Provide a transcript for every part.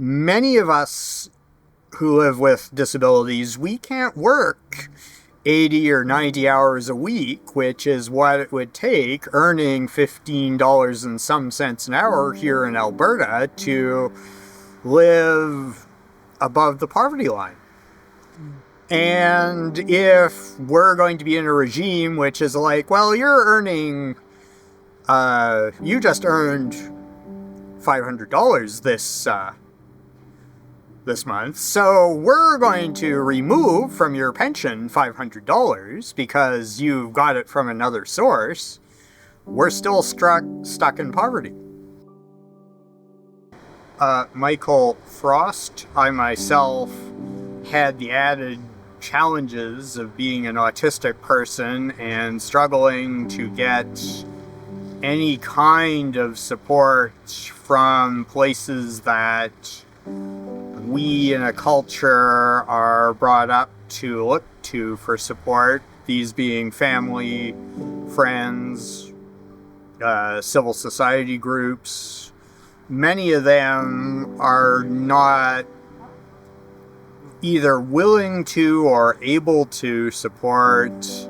Many of us who live with disabilities, we can't work 80 or 90 hours a week, which is what it would take earning $15 and some cents an hour here in Alberta to live above the poverty line. And if we're going to be in a regime which is like, well, you're earning, you just earned $500 this month, so we're going to remove from your pension $500 because you've got it from another source, we're still stuck in poverty. Michael Frost, I myself had the added challenges of being an autistic person and struggling to get any kind of support from places that we in a culture are brought up to look to for support, these being family, friends, civil society groups. Many of them are not either willing to or able to support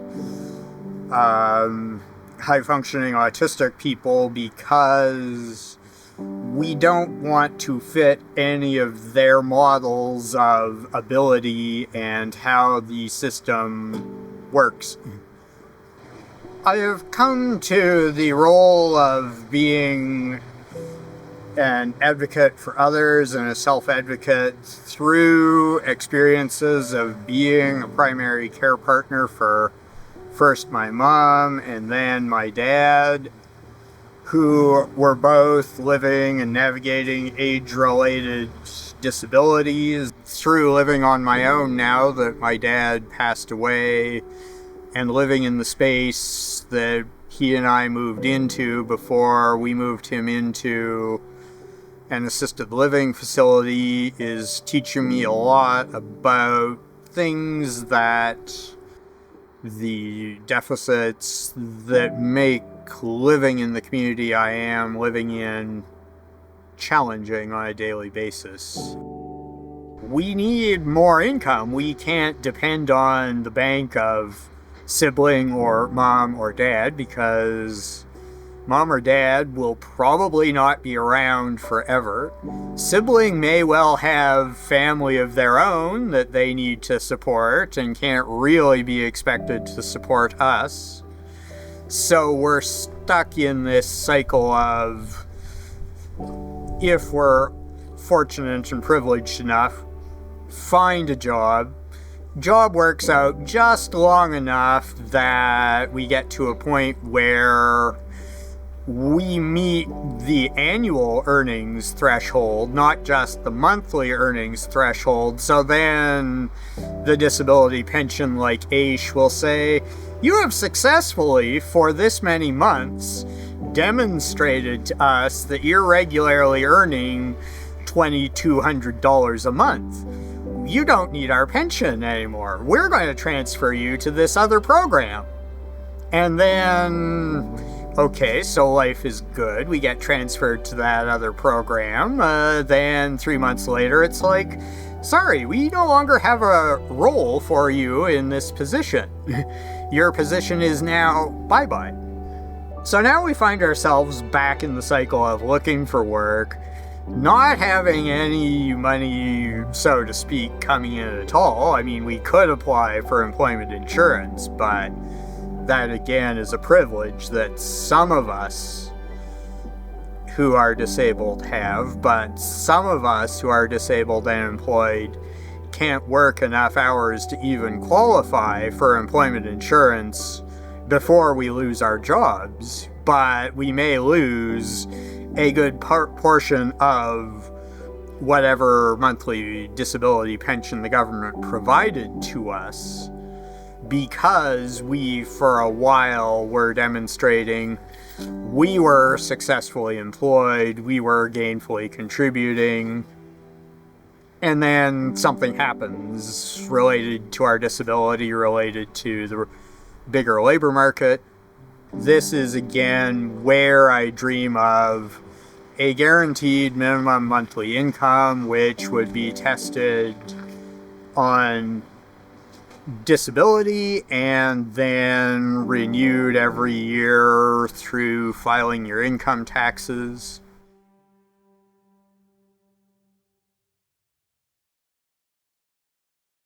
high-functioning autistic people because we don't want to fit any of their models of ability and how the system works. I have come to the role of being an advocate for others and a self-advocate through experiences of being a primary care partner for first my mom and then my dad, who were both living and navigating age-related disabilities, through living on my own now that my dad passed away and living in the space that he and I moved into before we moved him into an assisted living facility is teaching me a lot about things that the deficits that make living in the community I am living in challenging on a daily basis. We need more income. We can't depend on the bank of sibling or mom or dad because mom or dad will probably not be around forever. Sibling may well have family of their own that they need to support and can't really be expected to support us. So we're stuck in this cycle of, if we're fortunate and privileged enough, find a job. Job works out just long enough that we get to a point where we meet the annual earnings threshold, not just the monthly earnings threshold. So then the disability pension, like AISH, will say, you have successfully, for this many months, demonstrated to us that you're regularly earning $2,200 a month. You don't need our pension anymore. We're going to transfer you to this other program. And then, okay, so life is good. We get transferred to that other program. Then 3 months later, it's like, sorry, we no longer have a role for you in this position. Your position is now bye-bye. So now we find ourselves back in the cycle of looking for work, not having any money, so to speak, coming in at all. I mean, we could apply for employment insurance, but that again is a privilege that some of us who are disabled have, but some of us who are disabled and employed can't work enough hours to even qualify for employment insurance before we lose our jobs. But we may lose a good portion of whatever monthly disability pension the government provided to us because we, for a while, were demonstrating we were successfully employed, we were gainfully contributing, and then something happens related to our disability, related to the bigger labor market. This is again where I dream of a guaranteed minimum monthly income, which would be tested on disability and then renewed every year through filing your income taxes.